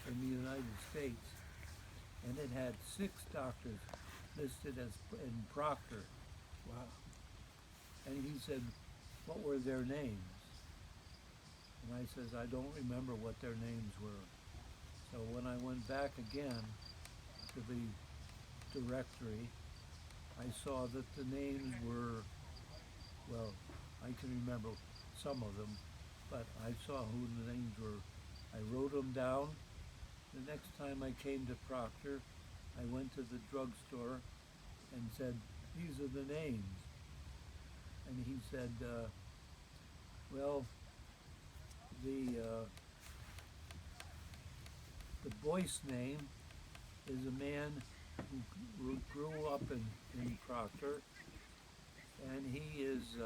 in the United States, and it had 6 doctors listed as in Proctor. Wow. And he said, what were their names? And I says, I don't remember what their names were. So when I went back again to the directory, I saw that the names were, well, I can remember some of them, but I saw who the names were. I wrote them down. The next time I came to Proctor, I went to the drugstore and said, these are the names. And he said, well, the Boyce name is a man who grew up in Proctor, and he is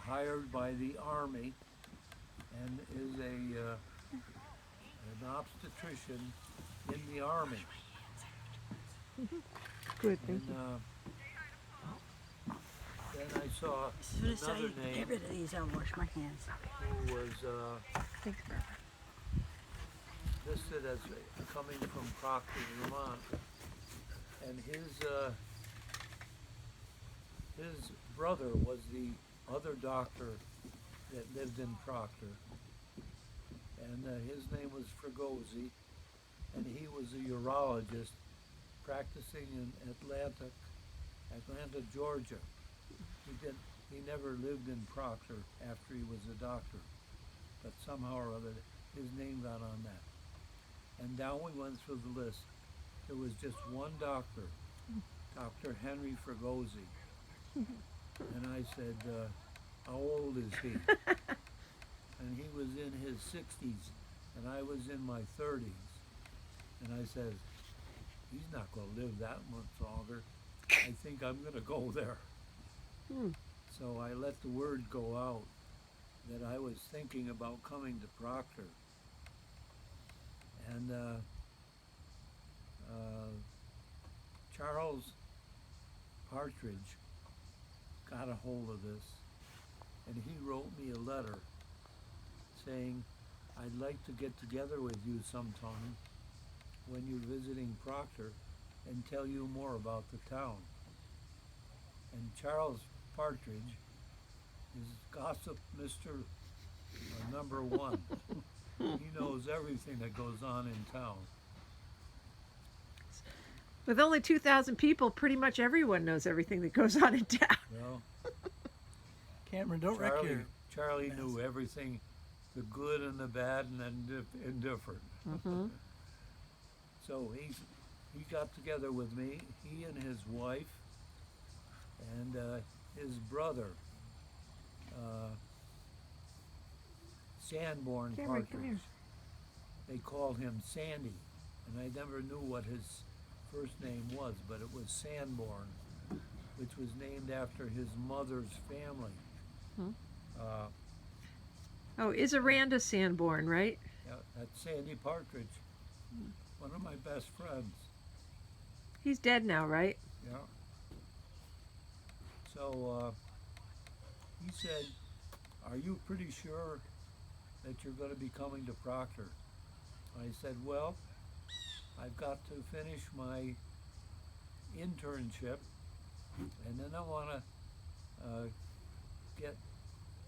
hired by the Army and is an obstetrician in the Army. Good, thank And you. then I saw As soon as I another get name rid of these, I'll wash my hands. who was Thanks, Barbara. listed as coming from Proctor, Vermont, and his brother was the other doctor that lived in Proctor, and his name was Fregosi, and he was a urologist practicing in Atlanta, Georgia. He never lived in Proctor after he was a doctor, but somehow or other his name got on that. And down we went through the list. There was just one doctor, Dr. Henry Fregosi. And I said, how old is he? And he was in his 60s, and I was in my 30s. And I said, he's not going to live that much longer. I think I'm going to go there. So I let the word go out that I was thinking about coming to Proctor. And Charles Partridge got a hold of this, and he wrote me a letter saying, I'd like to get together with you sometime when you're visiting Proctor and tell you more about the town. And Charles Partridge is gossip Mr. Number 1. He knows everything that goes on in town. With only 2,000 people, pretty much everyone knows everything that goes on in town. Well, Cameron, don't wreck your. Charlie knew everything, the good and the bad and the indifferent. So he got together with me, he and his wife, and his brother, Sanborn Cameron, come here. Partridge. They called him Sandy, and I never knew what his first name was, but it was Sanborn, which was named after his mother's family. Oh, is Aranda Sanborn, right? Yeah, that's Sandy Partridge, one of my best friends. He's dead now, right? Yeah. So he said, are you pretty sure that you're going to be coming to Proctor? I said, well, I've got to finish my internship, and then I want to get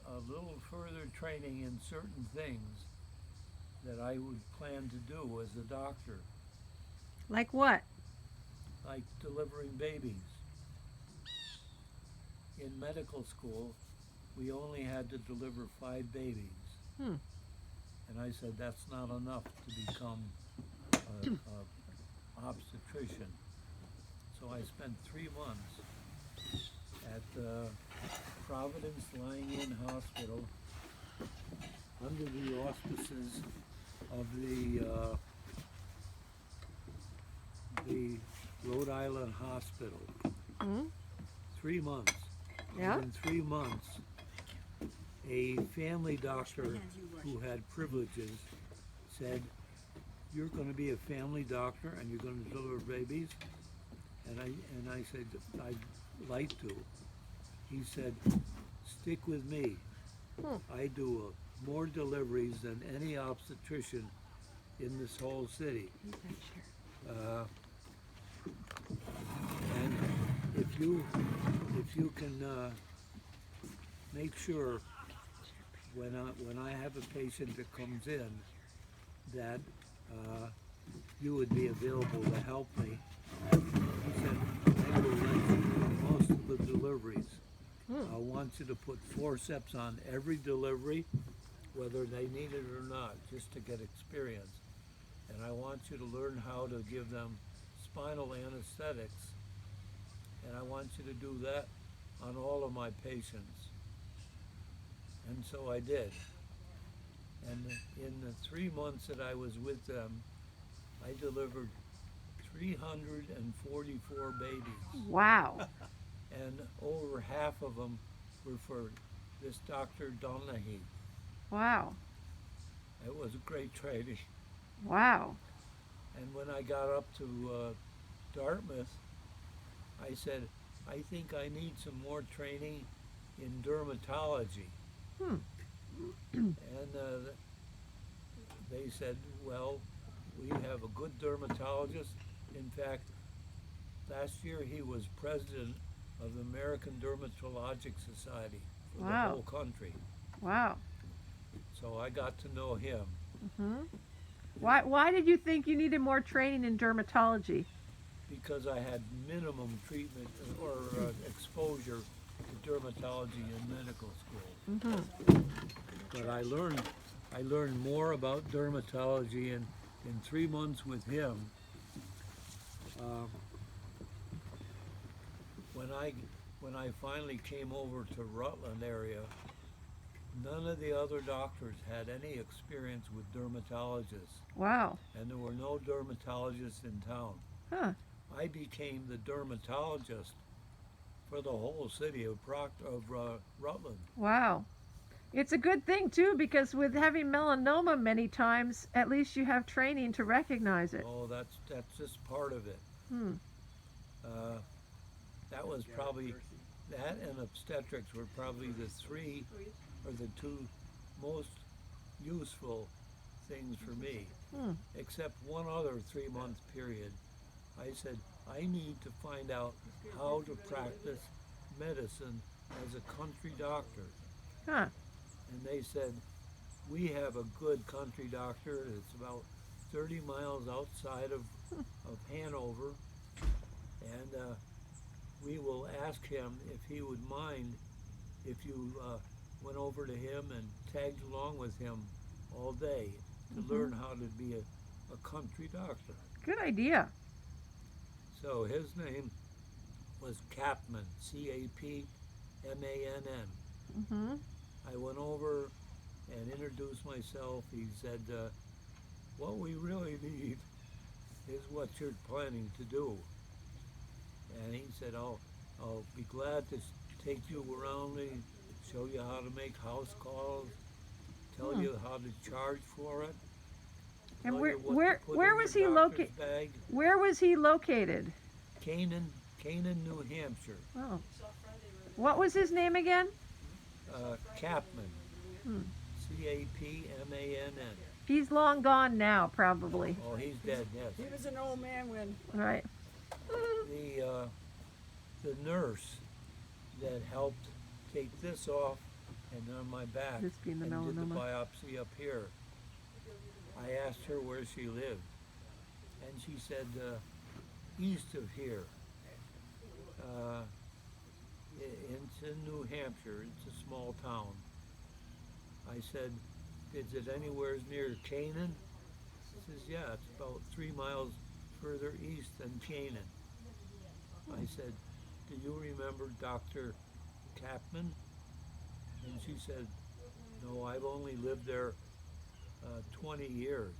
a little further training in certain things that I would plan to do as a doctor, Like what? like delivering babies. In medical school, we only had to deliver 5 babies. And I said, that's not enough to become an obstetrician. So I spent 3 months at Providence Lying-In Hospital under the auspices of the Rhode Island Hospital. 3 months. Yeah. And in 3 months, a family doctor who had privileges said, you're going to be a family doctor and you're going to deliver babies? And I said, I'd like to. He said, stick with me. I do more deliveries than any obstetrician in this whole city. Uh, and if you can make sure when I have a patient that comes in that you would be available to help me. He said, I will let you do most of the deliveries. I want you to put forceps on every delivery, whether they need it or not, just to get experience. And I want you to learn how to give them spinal anesthetics. And I want you to do that on all of my patients. And so I did. And in the 3 months that I was with them, I delivered 344 babies. Wow. And over half of them were for this Dr. Donahue. Wow. It was a great training. Wow. And when I got up to Dartmouth, I said, I think I need some more training in dermatology. And they said, well, we have a good dermatologist. In fact, last year he was president of the American Dermatologic Society for the Wow. whole country. Wow. So I got to know him. Why did you think you needed more training in dermatology? Because I had minimum treatment or exposure to dermatology in medical school. But I learned more about dermatology in 3 months with him. When I finally came over to Rutland area, none of the other doctors had any experience with dermatologists, Wow. and there were no dermatologists in town. Huh. I became the dermatologist for the whole city of Rutland. Wow. It's a good thing too, because with having melanoma many times, at least you have training to recognize it. Oh, that's just part of it. That was probably, that and obstetrics were probably the three or the two most useful things for me. Except one other 3-month period. I said, I need to find out how to practice medicine as a country doctor. Huh. And they said, we have a good country doctor. It's about 30 miles outside of Hanover. And we will ask him if he would mind if you went over to him and tagged along with him all day to learn how to be a country doctor. Good idea. So his name was Capman, C-A-P-M-A-N-N. I went over and introduced myself. He said, what we really need is what you're planning to do. And he said, I'll be glad to take you around and show you how to make house calls, tell you how to charge for it. And tell where you what to where put where in was your he doctor's located? bag. Where was he located? Canaan, New Hampshire. Oh. What was his name again? Capman. C-A-P-M-A-N-N. He's long gone now, probably. Oh, he's dead, yes. He was an old man when. Right. The nurse that helped take this off and on my back This being the and did the melanoma. biopsy up here, I asked her where she lived, and she said east of here. It's in New Hampshire. It's a small town. I said, is it anywhere near Canaan? She says, yeah, it's about 3 miles further east than Canaan. I said, do you remember Dr. Capman? And she said, no, I've only lived there 20 years.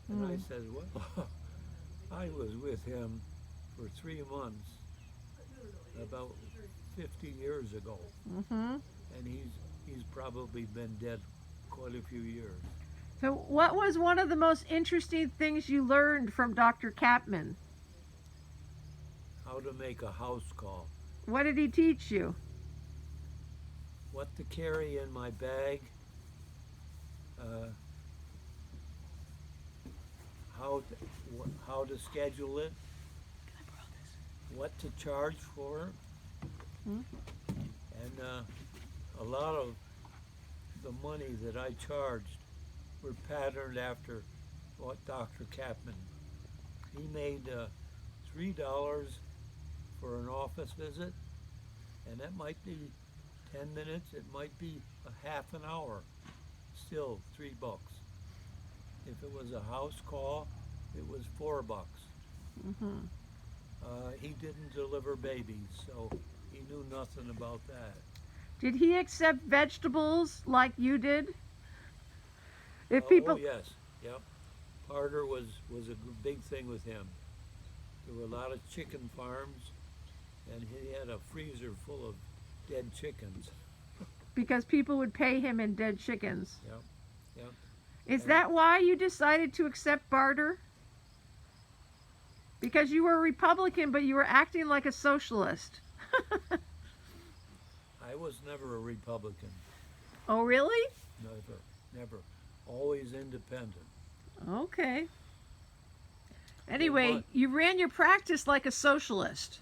And I said, well, I was with him for 3 months about 50 years ago. And he's probably been dead quite a few years. So, what was one of the most interesting things you learned from Dr. Capman? How to make a house call. What did he teach you? What to carry in my bag. how to schedule it, what to charge for it. Hmm. And a lot of the money that I charged were patterned after what Dr. Kaplan. He made $3 for an office visit, and that might be 10 minutes, it might be a half an hour, still $3. If it was a house call, it was $4. Mm-hmm. He didn't deliver babies, so he knew nothing about that. Did he accept vegetables like you did? If people, Oh yes, yep. Barter was a big thing with him. There were a lot of chicken farms, and he had a freezer full of dead chickens. because people would pay him in dead chickens. Yep, yep. Is And- that why you decided to accept barter? Because you were a Republican, but you were acting like a socialist. I was never a Republican. Oh, really? Never, never. Always independent. Okay. Anyway, what? you ran your practice like a socialist.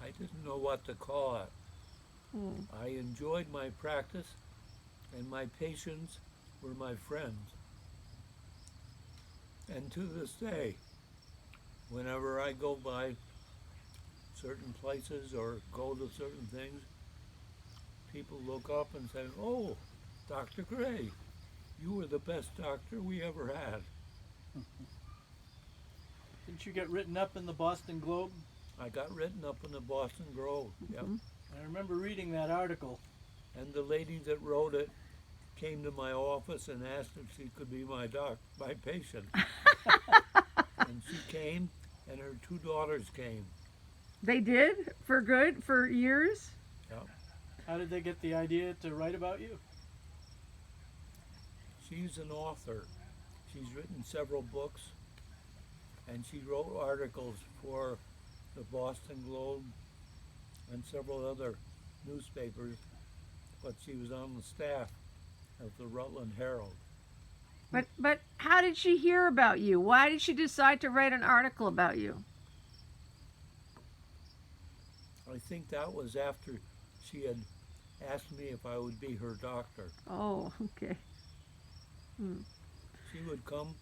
I didn't know what to call it. Hmm. I enjoyed my practice, and my patients were my friends. And to this day, whenever I go by certain places or go to certain things, people look up and say, "Oh, Dr. Gray, you were the best doctor we ever had." Didn't you get written up in the Boston Globe? I got written up in the Boston Globe. Yep. Mhm. I remember reading that article. And the lady that wrote it came to my office and asked if she could be my patient. And she came, and her 2 daughters came. They did? For good? For years? How did they get the idea to write about you? She's an author. She's written several books, and she wrote articles for the Boston Globe and several other newspapers, but she was on the staff of the Rutland Herald. But how did she hear about you? Why did she decide to write an article about you? I think that was after she had asked me if I would be her doctor. Oh, okay. She would come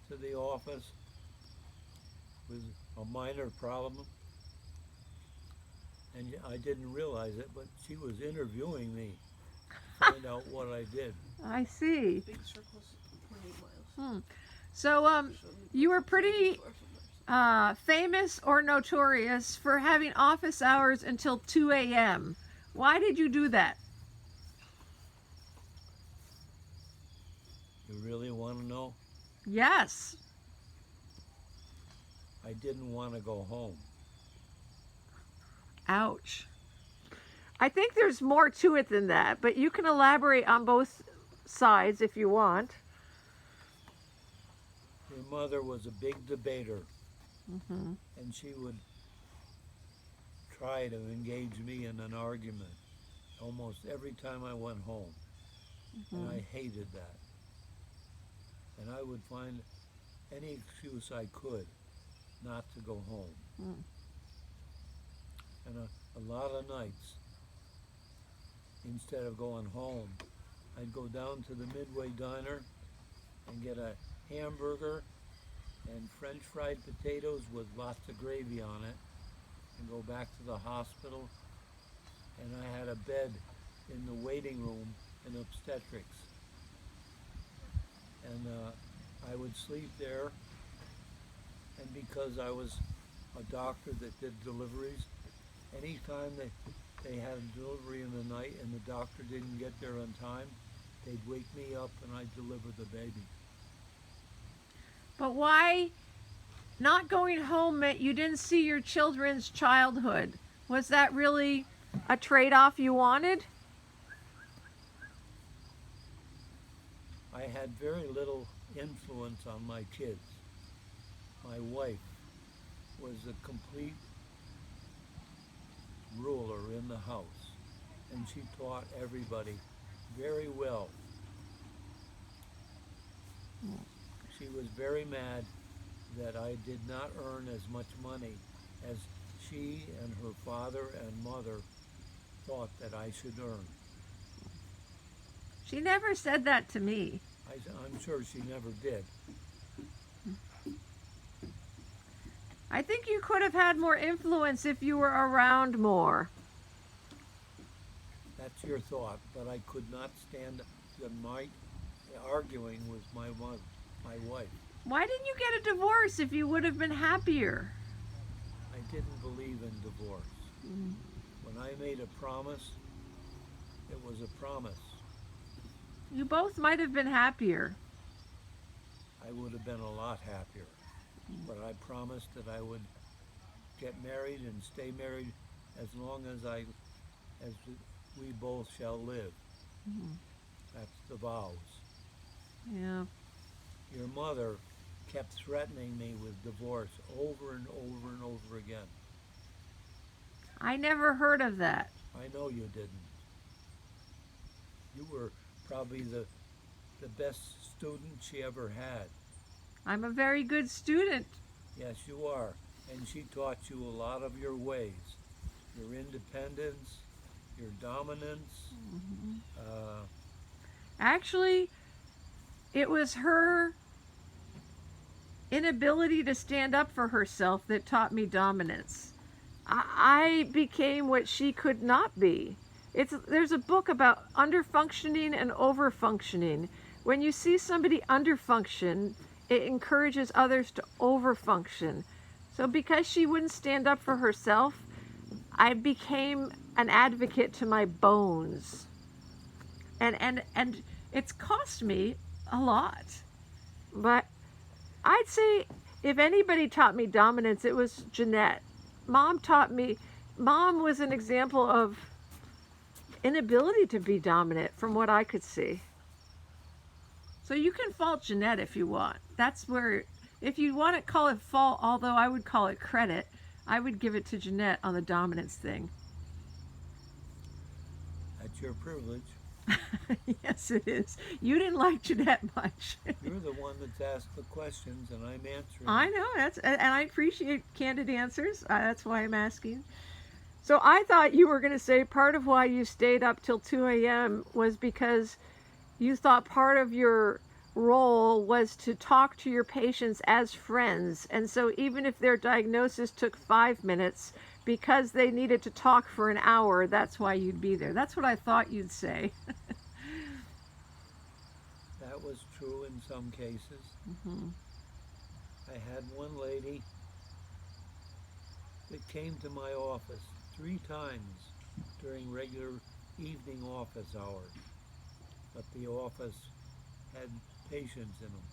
to the office with a minor problem, and I didn't realize it, but she was interviewing me to find out what I did. I see. Big circles, 28 miles. So, you were pretty famous or notorious for having office hours until 2 a.m. Why did you do that? You really want to know? Yes. I didn't want to go home. Ouch. I think there's more to it than that, but you can elaborate on both sides if you want. Your mother was a big debater, Mm-hmm. and she would try to engage me in an argument almost every time I went home. And I hated that. And I would find any excuse I could not to go home. Mm. And a lot of nights, instead of going home, I'd go down to the Midway Diner and get a hamburger and French fried potatoes with lots of gravy on it, and go back to the hospital. And I had a bed in the waiting room in obstetrics. And I would sleep there, and because I was a doctor that did deliveries, anytime they had a delivery in the night and the doctor didn't get there on time, they'd wake me up and I'd deliver the baby. But why not going home meant you didn't see your children's childhood? Was that really a trade-off you wanted? I had very little influence on my kids. My wife was a complete ruler in the house, and she taught everybody very well. She was very mad that I did not earn as much money as she and her father and mother thought that I should earn. She never said that to me. I'm sure she never did. I think you could have had more influence if you were around more. That's your thought, but I could not stand the night arguing with my wife. Why didn't you get a divorce if you would have been happier? I didn't believe in divorce. When I made a promise, it was a promise. You both might have been happier. I would have been a lot happier. But I promised that I would get married and stay married as long as we both shall live. That's the vows. Yeah. Your mother kept threatening me with divorce over and over and over again. I never heard of that. I know you didn't. You were probably the best student she ever had. I'm a very good student. Yes, you are. And she taught you a lot of your ways. Your independence, your dominance. Actually, it was her inability to stand up for herself that taught me dominance. I became what she could not be. There's a book about underfunctioning and overfunctioning. When you see somebody underfunction, it encourages others to overfunction. So because she wouldn't stand up for herself, I became an advocate to my bones. And it's cost me a lot. But I'd say if anybody taught me dominance, it was Jeanette. Mom was an example of inability to be dominant from what I could see. So you can fault Jeanette if you want. That's where, if you want to call it fault, although I would call it credit, I would give it to Jeanette on the dominance thing. That's your privilege. Yes, it is. You didn't like Jeanette much. You're the one that's asked the questions and I'm answering. I know, and I appreciate candid answers. That's why I'm asking. So I thought you were going to say part of why you stayed up till 2 a.m. was because you thought part of your role was to talk to your patients as friends. And so even if their diagnosis took 5 minutes, because they needed to talk for an hour, that's why you'd be there. That's what I thought you'd say. That was true in some cases. Mm-hmm. I had one lady that came to my office 3 times during regular evening office hours. But the office had patients in them.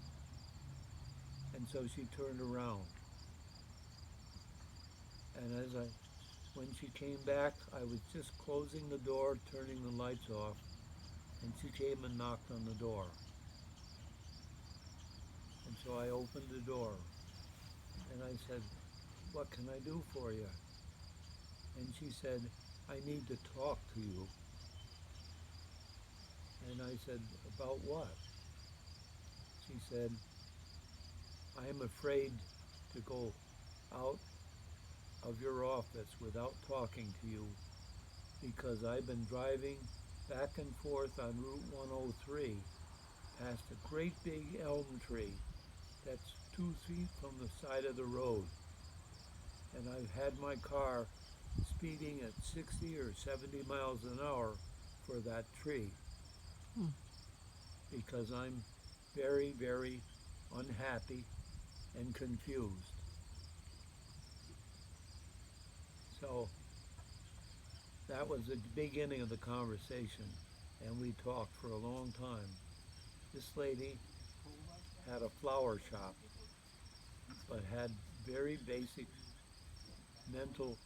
And so she turned around. And when she came back, I was just closing the door, turning the lights off, and she came and knocked on the door. And so I opened the door, and I said, "What can I do for you?" And she said, "I need to talk to you." And I said, "About what?" She said, "I am afraid to go out of your office without talking to you because I've been driving back and forth on Route 103 past a great big elm tree that's 2 feet from the side of the road. And I've had my car speeding at 60 or 70 miles an hour for that tree because I'm very, very unhappy and confused." So that was the beginning of the conversation, and we talked for a long time. This lady had a flower shop, but had very basic mental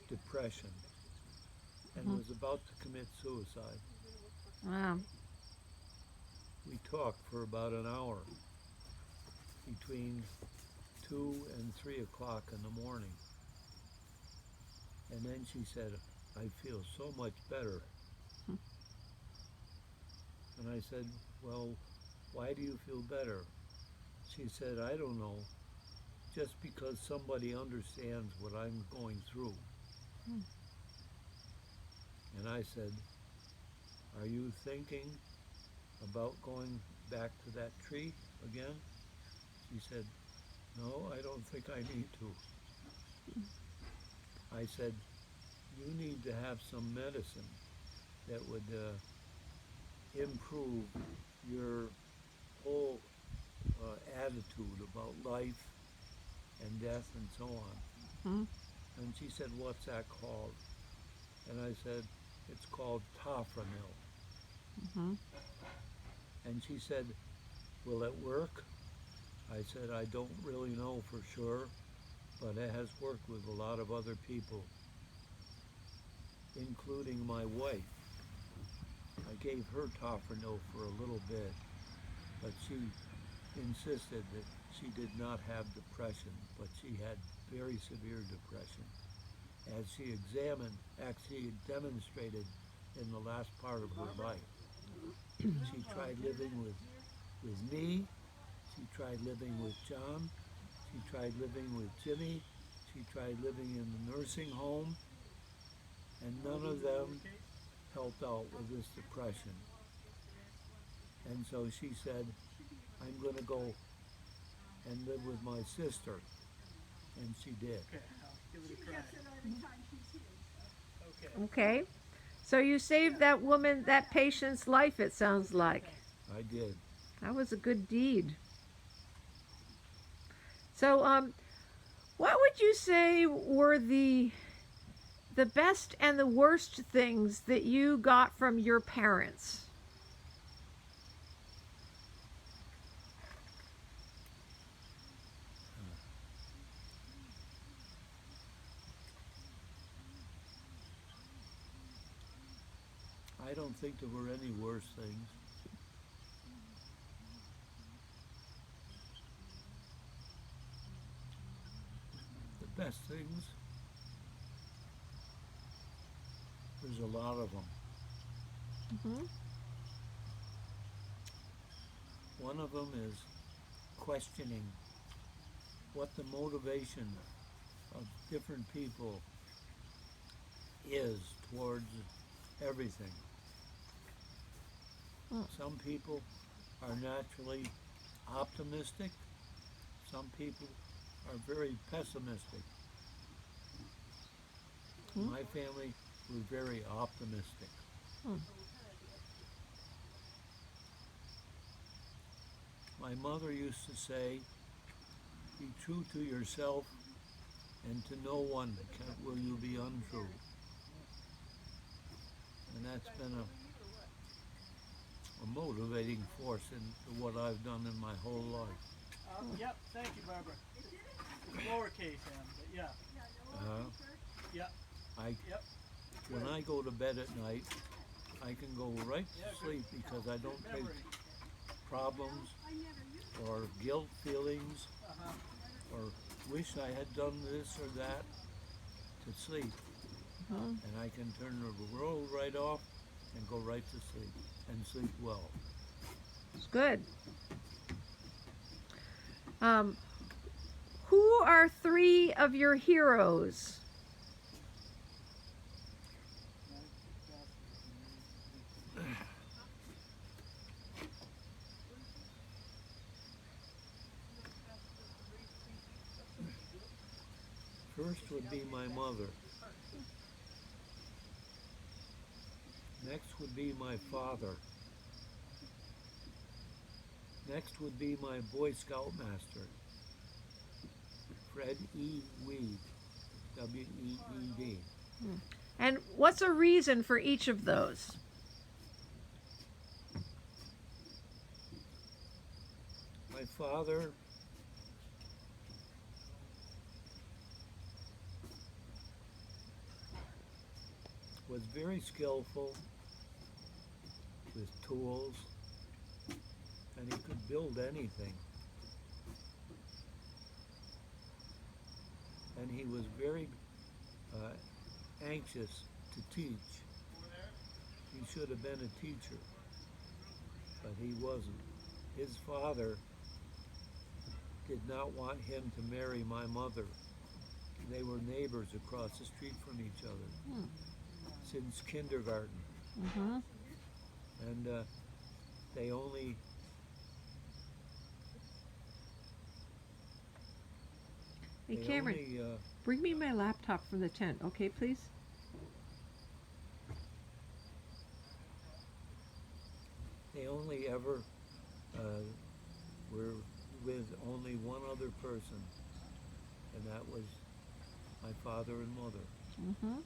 depression and was about to commit suicide. Wow. We talked for about an hour between 2 and 3 o'clock in the morning. And then she said, "I feel so much better." And I said, "Well, why do you feel better?" She said, I don't know, just because somebody understands what I'm going through. Hmm. And I said, are you thinking about going back to that tree again? She said, no, I don't think I need to. I said, you need to have some medicine that would improve your whole attitude about life and death and so on. Hmm. And she said, what's that called? And I said, it's called Tofranil. Hmm. And she said, will it work? I said, I don't really know for sure, but it has worked with a lot of other people, including my wife. I gave her Tofranil for a little bit, but she insisted that she did not have depression, but she had very severe depression. As she actually demonstrated in the last part of her life. She tried living with me, she tried living with John, she tried living with Jimmy, she tried living in the nursing home, and none of them helped out with this depression. And so she said, I'm going to go and live with my sister. And she did. Okay, I'll give it a try. Okay. Okay. So you saved that woman, that patient's life, it sounds like. I did. That was a good deed. So, what would you say were the best and the worst things that you got from your parents? I don't think there were any worse things. The best things, there's a lot of them. Hmm. One of them is questioning what the motivation of different people is towards everything. Mm. Some people are naturally optimistic. Some people are very pessimistic. Mm. My family was very optimistic. Mm. My mother used to say, be true to yourself, and to no one will you be untrue. And that's been a motivating force in what I've done in my whole life. Yep, thank you, Barbara. It's lowercase m, but yeah. Yep, I, yep. when I go to bed at night, I can go right Yeah, to sleep because I don't take memory. problems or guilt feelings Uh-huh. or wish I had done this or that to sleep. Hmm. And I can turn the world right off and go right to sleep and sleep well. It's good. Who are three of your heroes? First would be my mother. Next would be my father. Next would be my Boy Scout master, Fred E. Weed, W-E-E-D. And what's a reason for each of those? My father was very skillful with tools, and he could build anything. And he was very anxious to teach. He should have been a teacher, but he wasn't. His father did not want him to marry my mother. They were neighbors across the street from each other since kindergarten. Mm-hmm. And they only Hey, they Cameron, only, bring me my laptop from the tent, okay, please? they only ever were with only one other person, and that was my father and mother. Mm-hmm.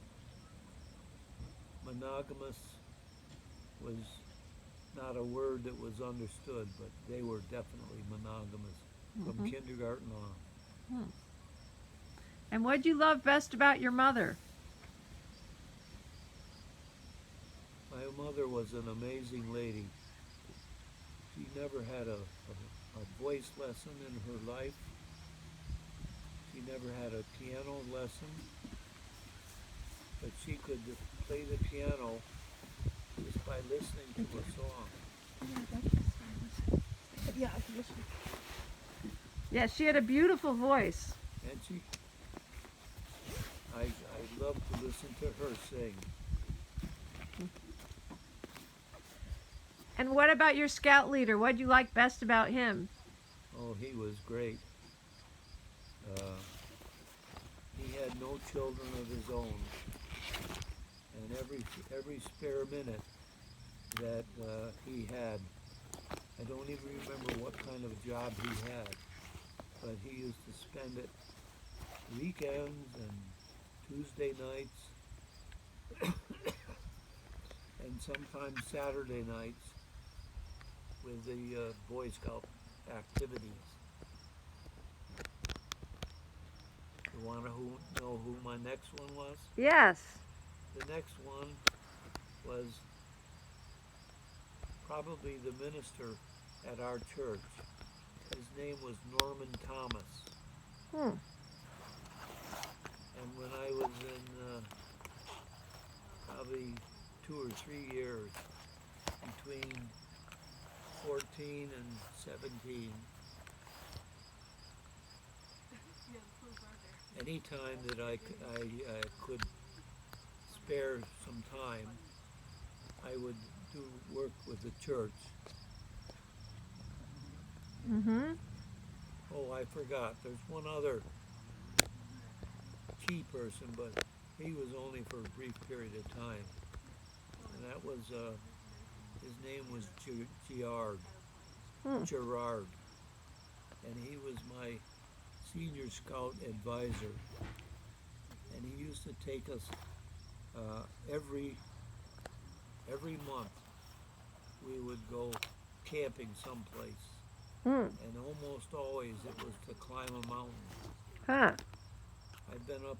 Monogamous was not a word that was understood, but they were definitely monogamous from Mhm. kindergarten on. And what'd you love best about your mother? My mother was an amazing lady. She never had a voice lesson in her life. She never had a piano lesson, but she could play the piano just by listening to a song. Yeah, I can listen. Yeah, she had a beautiful voice. And I love to listen to her sing. And what about your scout leader? What'd you like best about him? Oh, he was great. He had no children of his own, and every spare minute that he had, I don't even remember what kind of a job he had, but he used to spend it weekends and Tuesday nights and sometimes Saturday nights with the Boy Scout activities. You want to know who my next one was? Yes. The next one was probably the minister at our church. His name was Norman Thomas. Hmm. And when I was in probably 2 or 3 years, between 14 and 17, any time that I could spare some time, I would do work with the church. Mm-hmm. Oh, I forgot. There's one other key person, but he was only for a brief period of time. And that was, his name was Gerard. Gerard. And he was my senior scout advisor. And he used to take us every month. We would go camping someplace. And almost always it was to climb a mountain. Huh. I've been up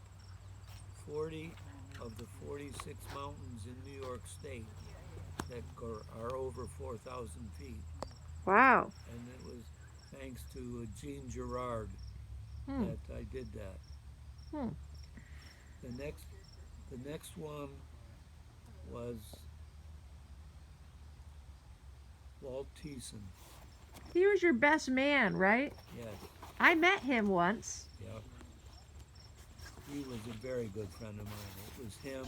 40 of the 46 mountains in New York State that are over 4,000 feet. Wow. And it was thanks to Jean Gerard that I did that. The next one was Walt Thiessen. He was your best man, right? Yes, I met him once. yeah. He was a very good friend of mine. It was him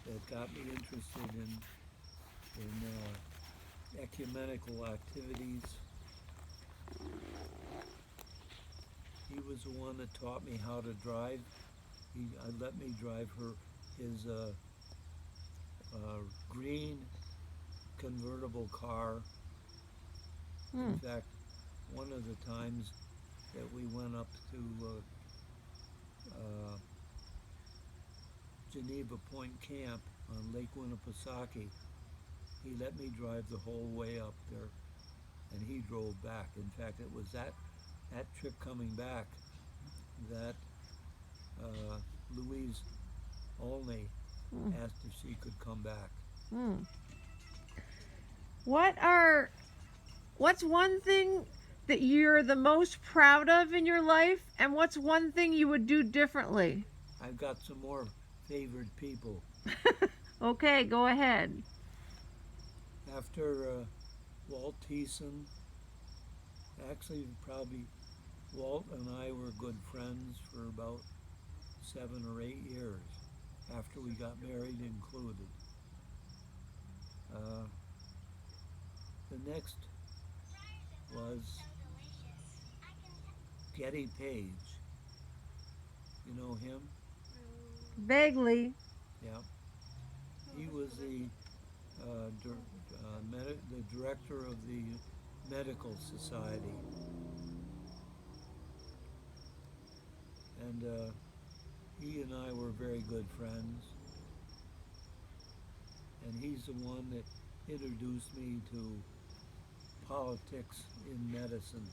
that got me interested in ecumenical activities. He was the one that taught me how to drive. He let me drive his green convertible car. In fact, one of the times that we went up to Geneva Point Camp on Lake Winnipesaukee, he let me drive the whole way up there, and he drove back. In fact, it was that trip coming back that Louise Olney asked if she could come back. What's one thing that you're the most proud of in your life, and what's one thing you would do differently? I've got some more favored people. Okay, go ahead. After Walt Thiessen, actually probably Walt and I were good friends for about 7 or 8 years after we got married included. The next was Getty Page. You know him? Vaguely. Yeah. He was the director of the Medical Society. And he and I were very good friends. And he's the one that introduced me to politics in medicine.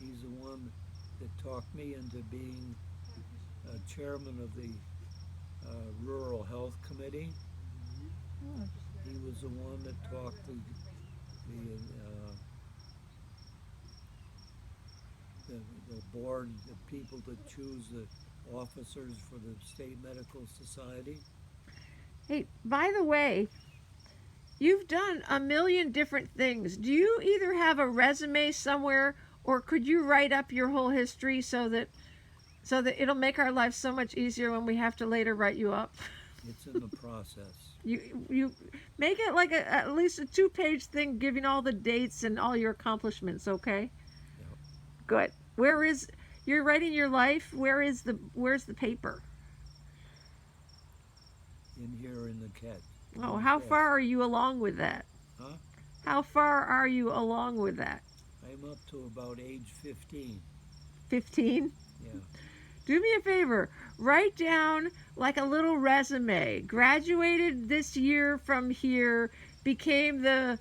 He's the one that talked me into being chairman of the Rural Health Committee. He was the one that talked the board, the people that choose the officers for the State Medical Society. Hey, by the way, you've done a million different things. Do you either have a resume somewhere, or could you write up your whole history so that it'll make our life so much easier when we have to later write you up? It's in the process. You make it like at least a 2-page thing giving all the dates and all your accomplishments, okay? Yep. Good. You're writing your life, where's the paper? In here in the cat. Oh, how far are you along with that? Huh? How far are you along with that? I'm up to about age 15. 15? Yeah. Do me a favor. Write down like a little resume. Graduated this year from here, became the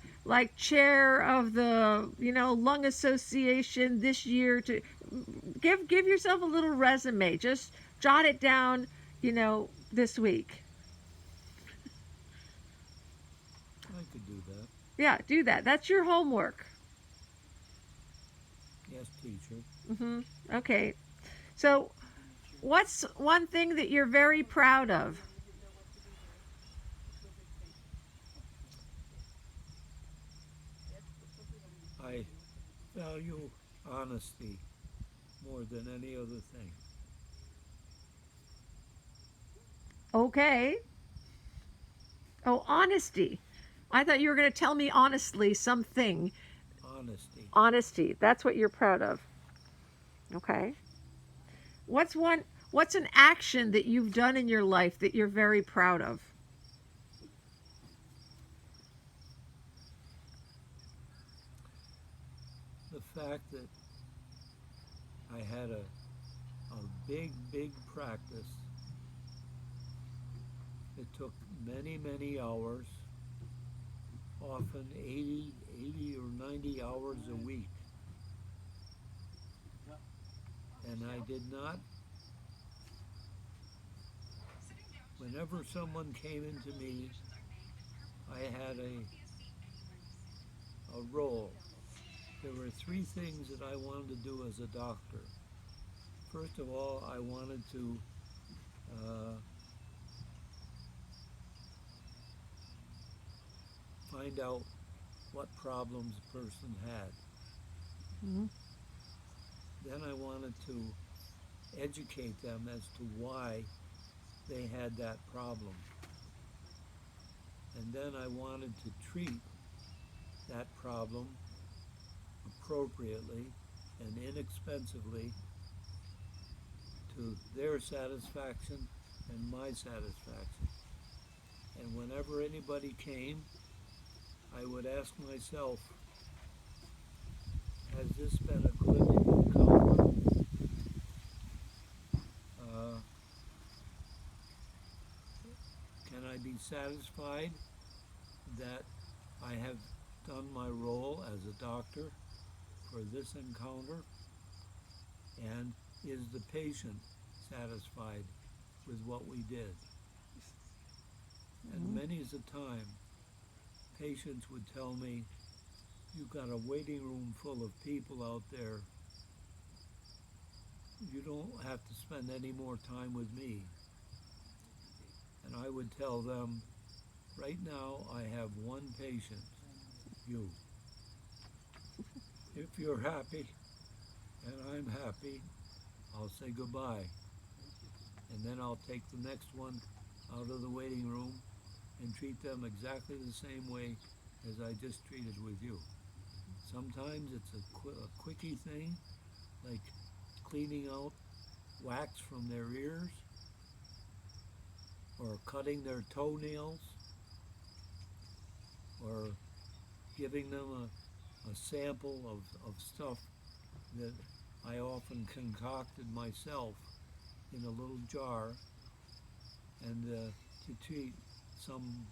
chair of the, lung association this year. To give yourself a little resume. Just jot it down, this week. I could do that. Yeah, do that. That's your homework. Yes, teacher. Okay. So, what's one thing that you're very proud of? I value honesty more than any other thing. Okay. Oh, honesty. I thought you were going to tell me honestly something. Honesty. Honesty. That's what you're proud of. Okay. What's an action that you've done in your life that you're very proud of? The fact that I had a big practice. It took many hours, often 80 or 90 hours a week. And I did not, whenever someone came into me, I had a role. There were 3 things that I wanted to do as a doctor. First of all, I wanted to find out what problems a person had. Mm-hmm. Then I wanted to educate them as to why they had that problem. And then I wanted to treat that problem appropriately and inexpensively to their satisfaction and my satisfaction. And whenever anybody came, I would ask myself, has this been a good encounter? Can I be satisfied that I have done my role as a doctor for this encounter? And is the patient satisfied with what we did? And many's the time, patients would tell me, you've got a waiting room full of people out there. You don't have to spend any more time with me. And I would tell them, right now I have one patient, you. If you're happy, and I'm happy, I'll say goodbye. And then I'll take the next one out of the waiting room and treat them exactly the same way as I just treated with you. Sometimes it's a quickie thing, like cleaning out wax from their ears or cutting their toenails or giving them a sample of stuff that I often concocted myself in a little jar and to treat some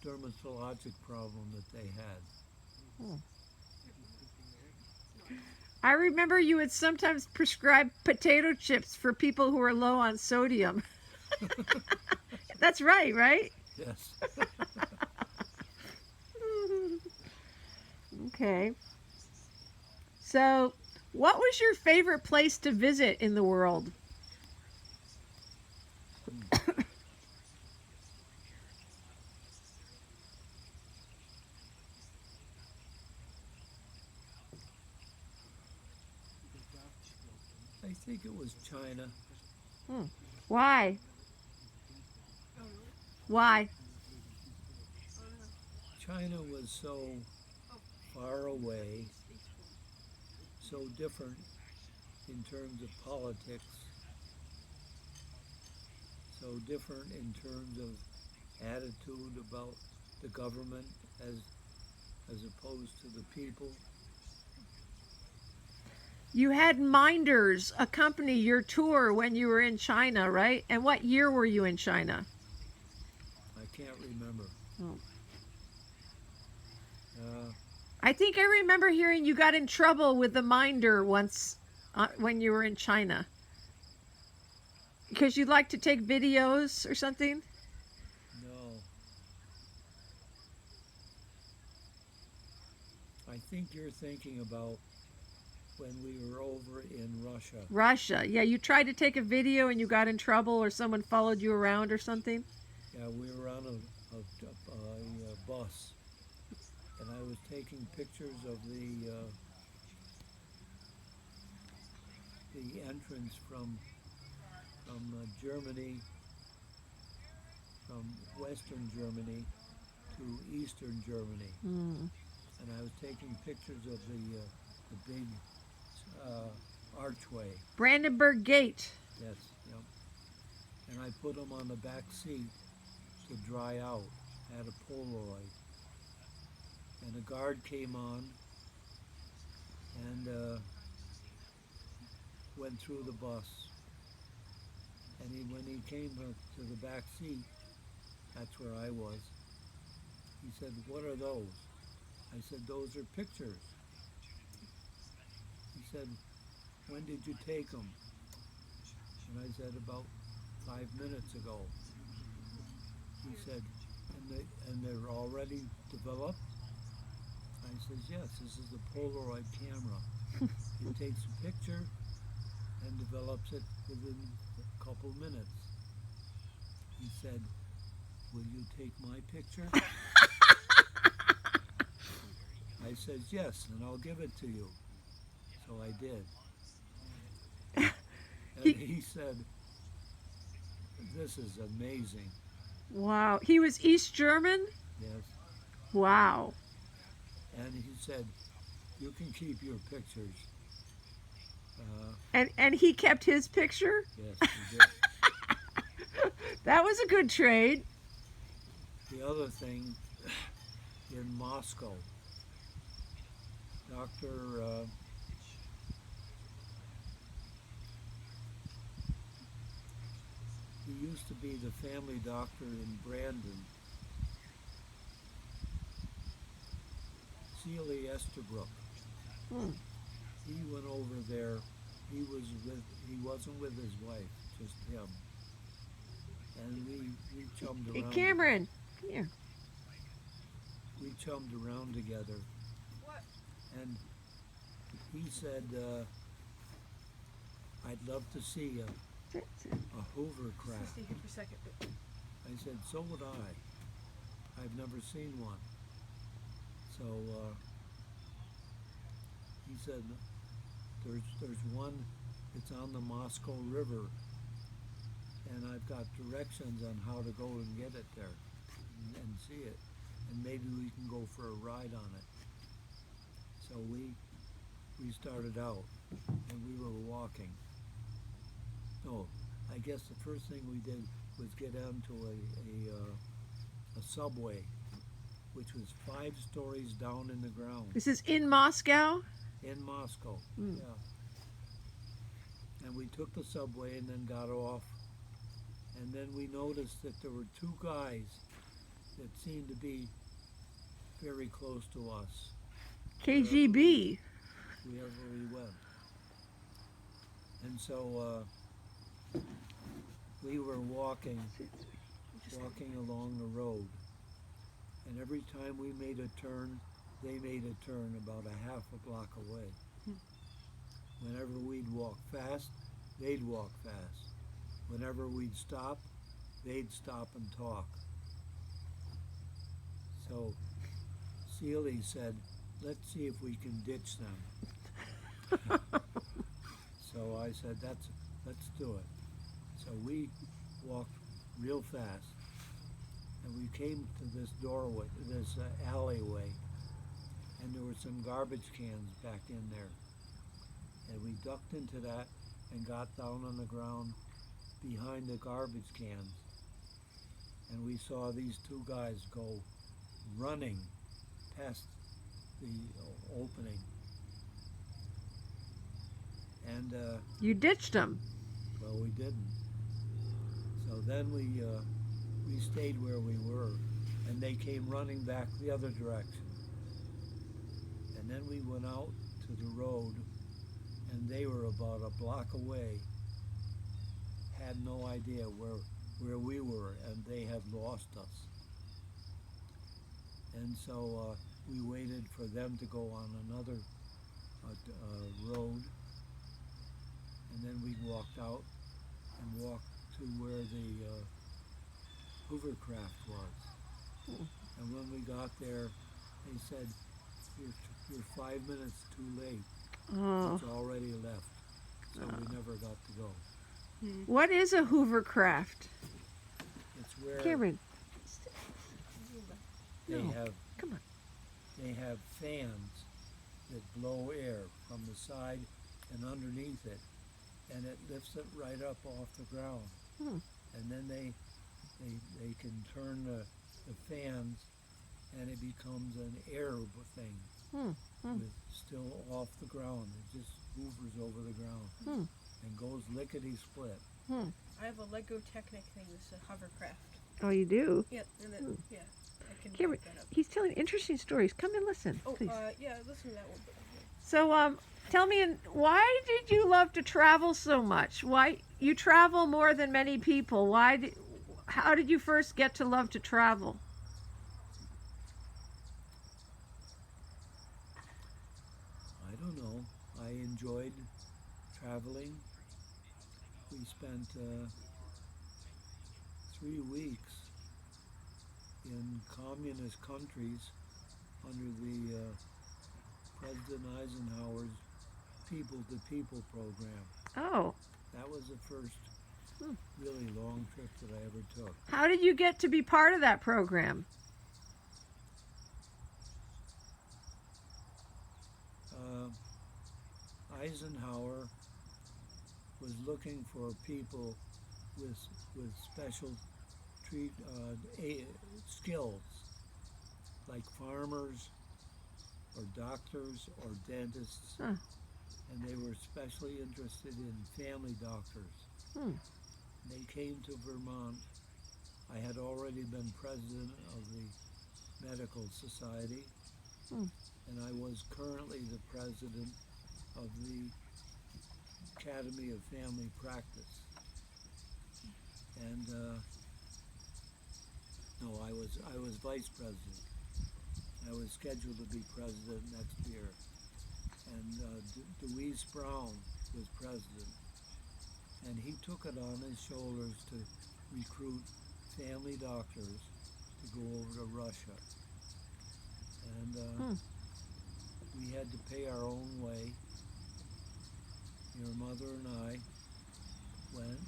dermatologic problem that they had. I remember you would sometimes prescribe potato chips for people who are low on sodium. That's right? Yes. Okay. So, what was your favorite place to visit in the world? I think it was China. Why? Why? China was so far away, so different in terms of politics, so different in terms of attitude about the government as opposed to the people. You had Minders accompany your tour when you were in China, right? And what year were you in China? I can't remember. Oh. Uh, I think I remember hearing you got in trouble with the Minder once when you were in China. Because you'd like to take videos or something? no. I think you're thinking about when we were over in Russia. Russia. Yeah, you tried to take a video and you got in trouble or someone followed you around or something? Yeah, we were on a bus, and I was taking pictures of the entrance from Germany, from Western Germany to Eastern Germany, Mm. and I was taking pictures of the big archway. Brandenburg Gate. Yes, yep. And I put them on the back seat to dry out. I had a Polaroid. And a guard came on and went through the bus. And when he came to the back seat, that's where I was, he said, "What are those?" I said, "Those are pictures." He said, "When did you take them?" And I said, "About 5 minutes ago." He said, and they're already developed? I said, "Yes, this is the Polaroid camera. It takes a picture and develops it within a couple minutes." He said, "Will you take my picture?" I said, "Yes, and I'll give it to you." So I did. And he said, "This is amazing." Wow. He was East German? Yes. Wow. And he said, "You can keep your pictures." And he kept his picture? Yes, he did. That was a good trade. The other thing, in Moscow, Dr. He used to be the family doctor in Brandon, Sealy Estabrook. He went over there. He wasn't with his wife, just him. And we chummed Hey, around. Cameron, come here. We chummed around together. What? And he said, "I'd love to see a hovercraft." Stay here for a second. I said, "So would I. I've never seen one." So he said, There's one. It's on the Moscow River, and I've got directions on how to go and get it there, and see it, and maybe we can go for a ride on it. So we started out, and we were walking. No, I guess the first thing we did was get onto a subway, which was 5 stories down in the ground This is in Moscow? in Moscow. Mm. Yeah. And we took the subway and then got off, and then we noticed that there were 2 guys that seemed to be very close to us KGB. wherever we went. And so we were walking along the road, and every time we made a turn, they made a turn about a half a block away. Whenever we'd walk fast, they'd walk fast. Whenever we'd stop, they'd stop and talk. So Seeley said, let's see if we can ditch them. So I said, let's do it. So we walked real fast, and we came to this doorway, this alleyway, and there were some garbage cans back in there. And we ducked into that and got down on the ground behind the garbage cans. And we saw these 2 guys go running past the opening. And You ditched them. well, we didn't. So then we stayed where we were, and they came running back the other direction. And then we went out to the road, and they were about a block away. Had no idea where we were, and they had lost us. And so we waited for them to go on another road, and then we walked out and walked to where the hovercraft was. And when we got there, they said, you're 5 minutes too late. Oh. It's already left. So we never got to go. What is a hovercraft? It's where Cameron. they No. have Come on. they have fans that blow air from the side and underneath it, and it lifts it right up off the ground. Hmm. And then they can turn the fans, and it becomes an air thing. With still off the ground. It just hoovers over the ground and goes lickety split. I have a Lego Technic thing. This is a hovercraft. Oh, you do? Yeah, and then, yeah, I can Cameron, back that up. he's telling interesting stories. Come and listen, Oh, please. yeah, listen to that one. So, tell me, why did you love to travel so much? Why you travel more than many people? How did you first get to love to travel? I don't know. I enjoyed traveling. We spent 3 weeks in communist countries under the President Eisenhower's people-to-people program. Oh, That was the first really long trip that I ever took. how did you get to be part of that program? Eisenhower was looking for people with special skills, like farmers or doctors or dentists, Huh. and they were especially interested in family doctors. They came to Vermont. I had already been president of the Medical Society, and I was currently the president of the Academy of Family Practice. And no, I was vice president. I was scheduled to be president next year. And Deweese Brown was president. And he took it on his shoulders to recruit family doctors to go over to Russia. And we had to pay our own way. your mother and I went.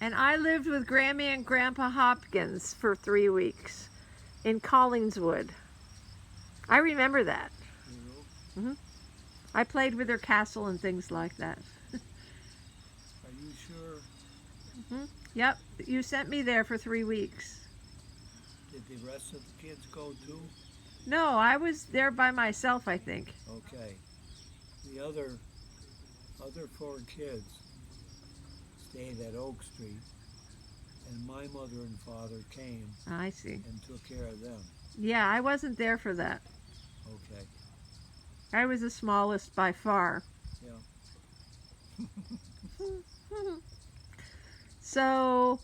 And I lived with Grammy and Grandpa Hopkins for 3 weeks in Collingswood. I remember that. You know, I played with their castle and things like that. are you sure? Yep, you sent me there for 3 weeks. Did the rest of the kids go too? No, I was there by myself, I think. Okay. The other 4 kids stayed at Oak Street, and my mother and father came I see. and took care of them. Yeah, I wasn't there for that. Okay. I was the smallest by far. Yeah. So,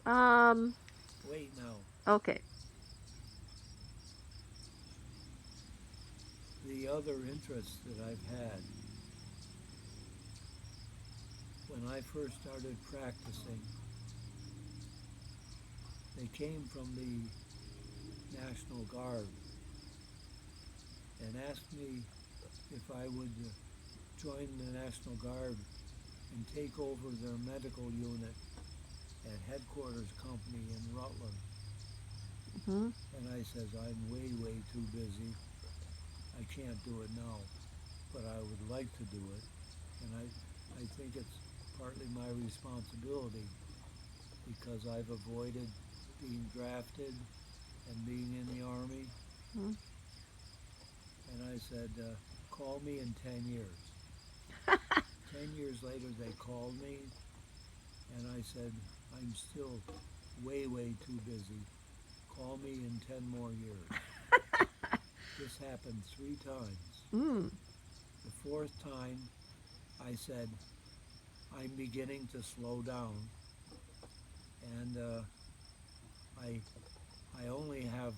Wait now. okay. The other interests that I've had, when I first started practicing, they came from the National Guard and asked me if I would join the National Guard and take over their medical unit at Headquarters Company in Rutland. Hmm. And I says, I'm way, way too busy. I can't do it now, but I would like to do it. And I think it's partly my responsibility because I've avoided being drafted and being in the Army. Hmm. And I said, call me in 10 years. 10 years later, they called me, and I said, I'm still way, way too busy. Call me in 10 more years. This happened 3 times. Mm. The 4th time, I said, I'm beginning to slow down, and I only have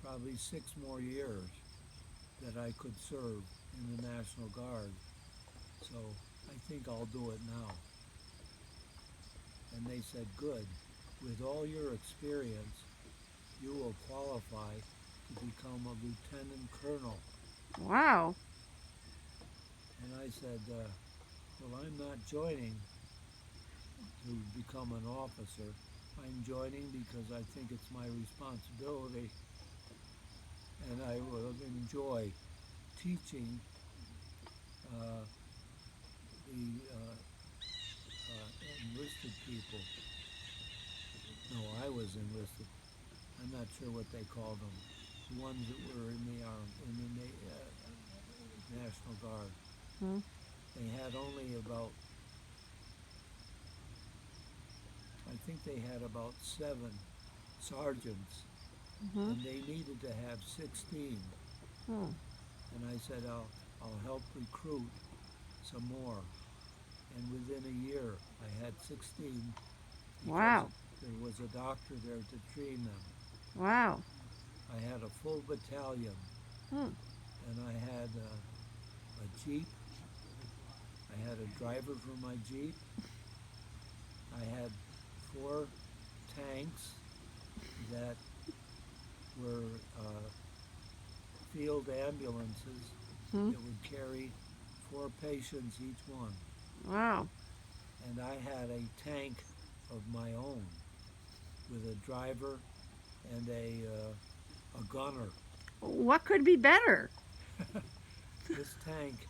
probably 6 more years that I could serve in the National Guard, so I think I'll do it now. And they said, good, with all your experience, you will qualify to become a lieutenant colonel. Wow. And I said, well, I'm not joining to become an officer. I'm joining because I think it's my responsibility, and I will enjoy teaching the enlisted people. No, I was enlisted. I'm not sure what they called them. The ones that were in the National Guard. Hmm. They had only about, I think they had about 7 sergeants, Hmm. and they needed to have 16. Hmm. And I said, I'll help recruit some more. And within a year, I had 16. because Wow. There was a doctor there to train them. Wow. I had a full battalion, Hmm. and I had a Jeep. I had a driver for my Jeep. I had 4 tanks that were field ambulances Hmm. that would carry 4 patients each one. Wow. And I had a tank of my own with a driver and a gunner. What could be better? This tank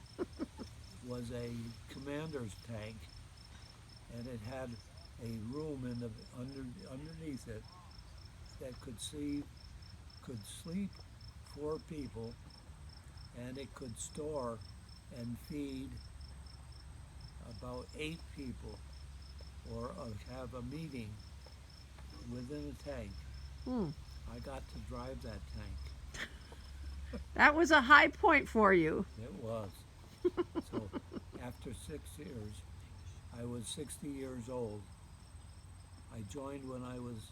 was a commander's tank, and it had a room in the underneath it that could sleep 4 people, and it could store and feed about 8 people, or have a meeting within a tank. Hmm. I got to drive that tank. That was a high point for you. It was. So after 6 years, I was 60 years old. I joined when I was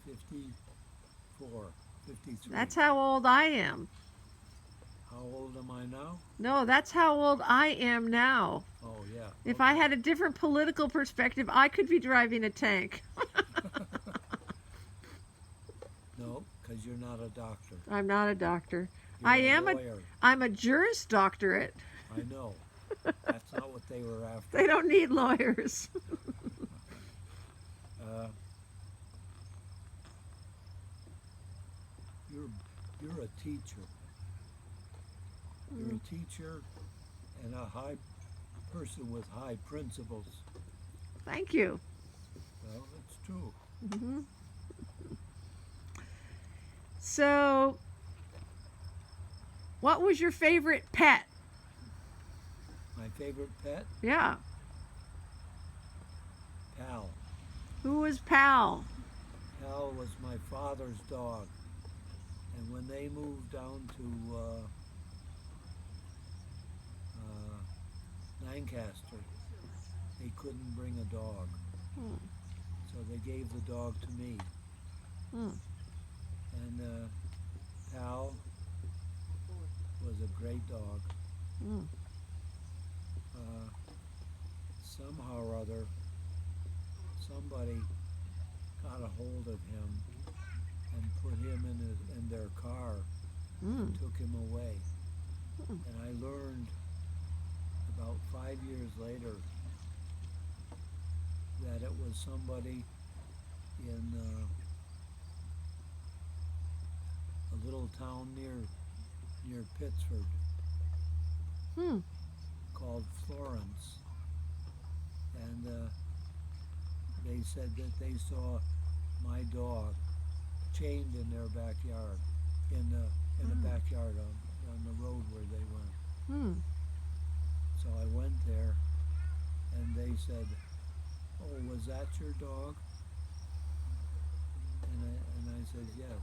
54, 53. That's how old I am. How old am I now? No, that's how old I am now. Oh, yeah. If I had a different political perspective, I could be driving a tank. No, because you're not a doctor. I'm not a doctor. You're I a am lawyer. I'm a Juris Doctorate. I know. That's not what they were after. They don't need lawyers. Uh, you're a teacher. You're a teacher and a high person with high principles. Thank you. Well, it's true. Hmm. So, what was your favorite pet? My favorite pet, Yeah. Pal. Who was Pal? Pal was my father's dog. And when they moved down to Lancaster, they couldn't bring a dog. Hmm. So they gave the dog to me. Hmm. And Pal was a great dog. Hmm. Somehow or other, somebody got a hold of him and put him in their car Hmm. and took him away. Hmm. And I learned about 5 years later that it was somebody in a little town near Pittsford Hmm. called Florence. And they said that they saw my dog chained in their backyard, in the backyard on the road where they went. Hmm. So I went there, and they said, "Oh, was that your dog?" And I said, "Yes,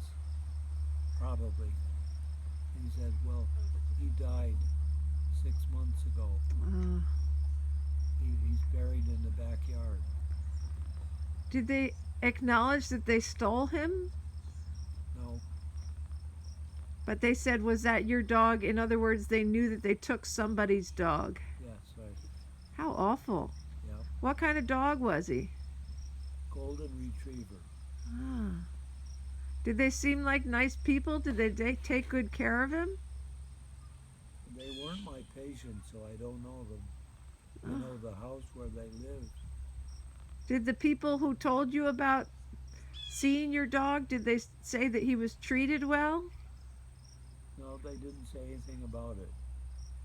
probably." And he said, "Well, he died 6 months ago. Uh, He's buried in the backyard." did they acknowledge that they stole him? No, But they said, was that your dog? In other words, they knew that they took somebody's dog. yes, right. How awful. Yeah, What kind of dog was he? golden retriever. Ah. Did they seem like nice people? Did they take good care of him? They weren't my patients, so I don't know them. I Oh. know the house where they lived. Did the people who told you about seeing your dog, did they say that he was treated well? No, they didn't say anything about it.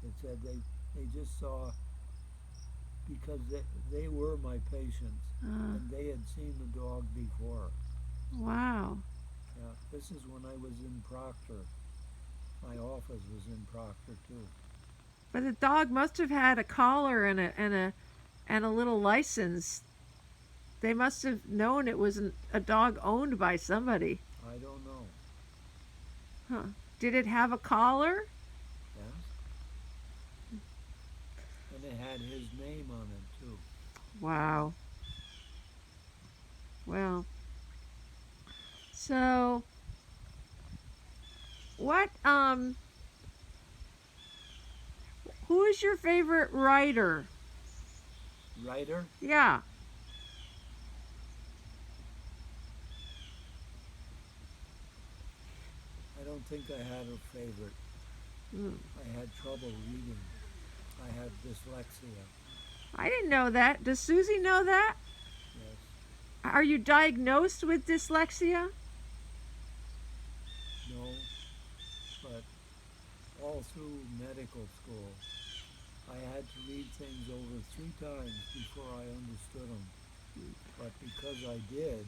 They said they just saw, because they were my patients, Uh, and they had seen the dog before. wow. Yeah, this is when I was in Proctor. My office was in Proctor too. But the dog must have had a collar and a little license. They must have known it was a dog owned by somebody. I don't know. Huh. Did it have a collar? Yes. And it had his name on it too. Wow. Well. So what who is your favorite writer? Writer? Yeah. I don't think I had a favorite. Hmm. I had trouble reading. I had dyslexia. I didn't know that. Does Susie know that? Yes. Are you diagnosed with dyslexia? No. But all through medical school, I had to read things over 3 times before I understood them. But because I did,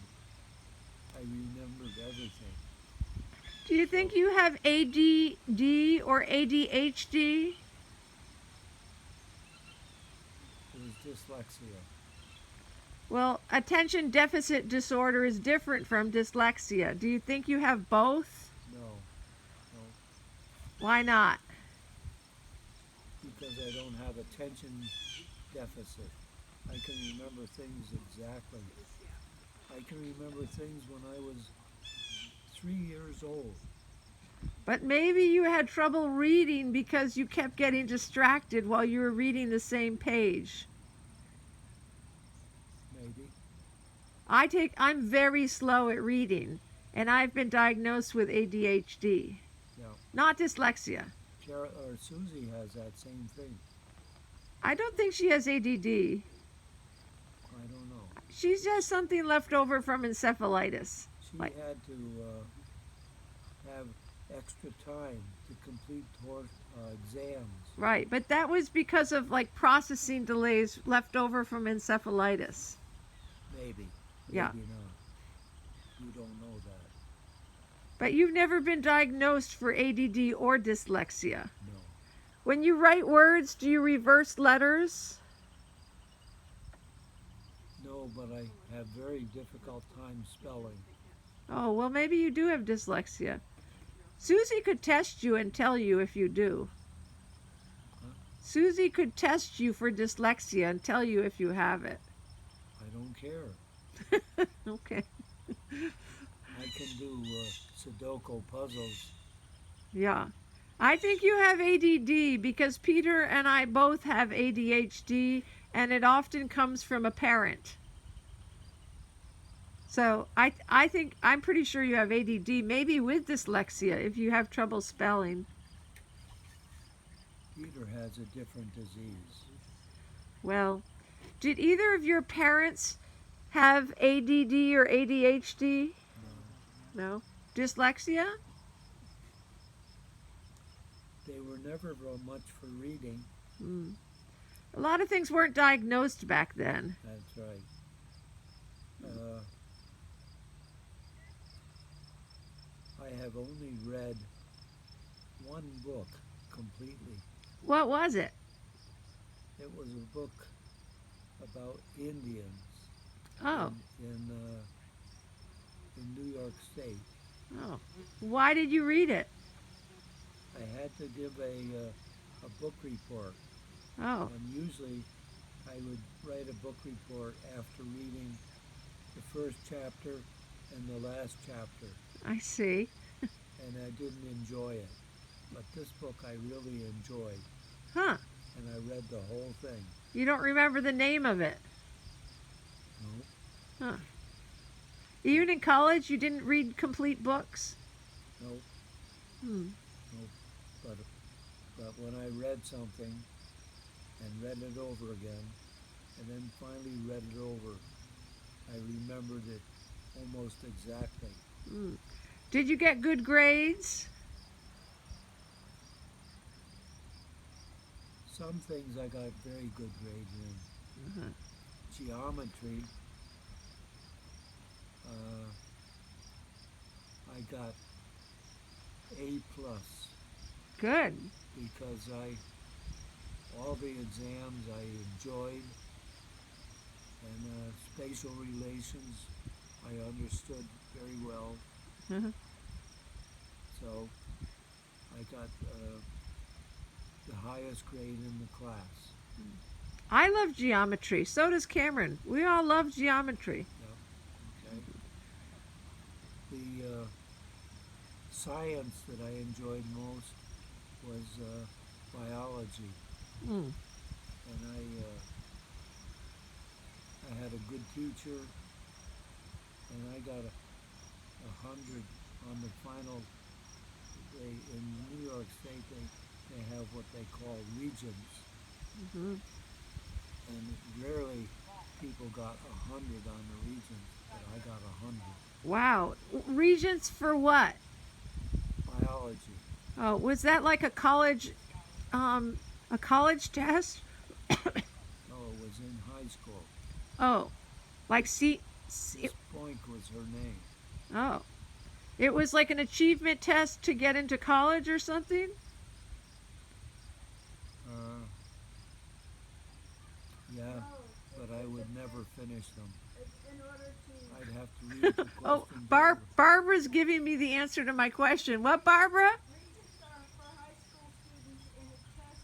I remembered everything. Do you think you have ADD or ADHD? It was dyslexia. Well, attention deficit disorder is different from dyslexia. Do you think you have both? No. No. Why not? Because I don't have attention deficit. I can remember things exactly. I can remember things when I was 3 years old. But maybe you had trouble reading because you kept getting distracted while you were reading the same page. Maybe. I'm very slow at reading, and I've been diagnosed with ADHD, Yeah. not dyslexia. Susie has that same thing. I don't think she has ADD. I don't know. She has something left over from encephalitis. She Like- had to have extra time to complete exams. Right, but that was because of like processing delays left over from encephalitis. Maybe. Yeah. Maybe not. You don't know that. But you've never been diagnosed for ADD or dyslexia. No. When you write words, do you reverse letters? No, but I have very difficult time spelling. Oh, well, maybe you do have dyslexia. Susie could test you and tell you if you do. Huh? Susie could test you for dyslexia and tell you if you have it. I don't care. Okay. I can do Sudoku puzzles. Yeah. I think you have ADD because Peter and I both have ADHD, and it often comes from a parent. So I think I'm pretty sure you have ADD, maybe with dyslexia if you have trouble spelling. Peter has a different disease. Well, did either of your parents have ADD or ADHD? No. Dyslexia? They were never much for reading. Mm. A lot of things weren't diagnosed back then. That's right. I have only read one book completely. What was it? It was a book about Indians Oh, in New York State. oh. Why did you read it? I had to give a book report, Oh, and usually I would write a book report after reading the first chapter and the last chapter, I see. and I didn't enjoy it. But this book I really enjoyed, Huh. and I read the whole thing. You don't remember the name of it. No, Even in college, you didn't read complete books? no, Hmm. but when I read something and read it over again, and then finally read it over, I remembered it almost exactly. Hmm. Did you get good grades? Some things I got very good grades in. Uh-huh. Geometry, I got A plus Good. because all the exams I enjoyed, and spatial relations I understood very well. Uh-huh. So I got the highest grade in the class. I love geometry. So does Cameron. We all love geometry. Okay. The science that I enjoyed most was biology, Hmm. and I had a good teacher, and I got 100 on the final. In New York State, they have what they call regions, Hmm. and rarely people got 100 on the regions, but I got 100. Wow. Regents for what? Biology. Oh, was that like a college test? Oh, it was in high school. Oh, like Miss Boink was her name. oh, it was like an achievement test to get into college or something? Yeah, but I would never finish them. I'd have to read the questions. Oh, over. Barbara's giving me the answer to my question. What, Barbara? Regents are for high school students and it tests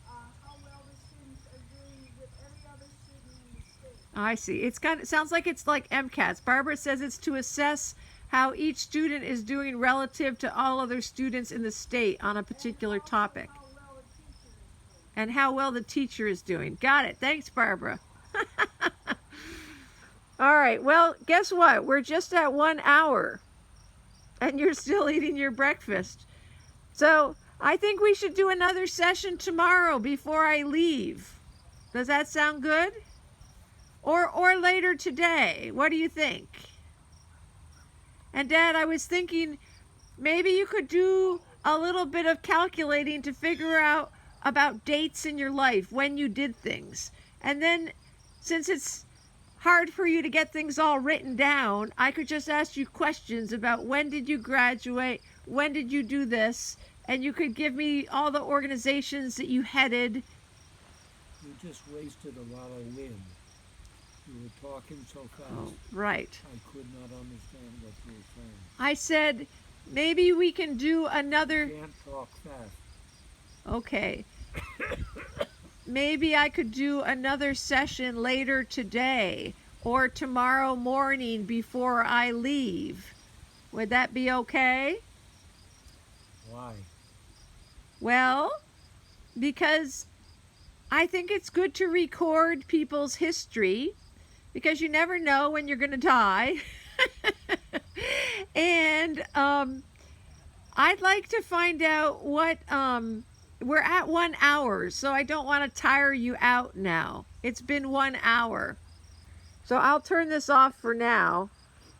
how well the students are doing with every other student in the state. I see. It sounds like it's like MCATs. Barbara says it's to assess how each student is doing relative to all other students in the state on a particular topic. How well a teacher is doing. And how well the teacher is doing. Got it. Thanks, Barbara. All right. Well, guess what? We're just at 1 hour. And you're still eating your breakfast. So I think we should do another session tomorrow before I leave. Does that sound good? Or later today? What do you think? And Dad, I was thinking maybe you could do a little bit of calculating to figure out about dates in your life, when you did things. And then, since it's hard for you to get things all written down, I could just ask you questions about when did you graduate, when did you do this, and you could give me all the organizations that you headed. You just wasted a lot of wind. You were talking so fast. Oh, right. I could not understand what you were saying. I said, maybe we can do another... You can't talk fast. Okay. Maybe I could do another session later today or tomorrow morning before I leave. Would that be okay? Why? Well, because I think it's good to record people's history, because you never know when you're going to die. And I'd like to find out what... we're at 1 hour, so I don't want to tire you out now. It's been 1 hour. So I'll turn this off for now.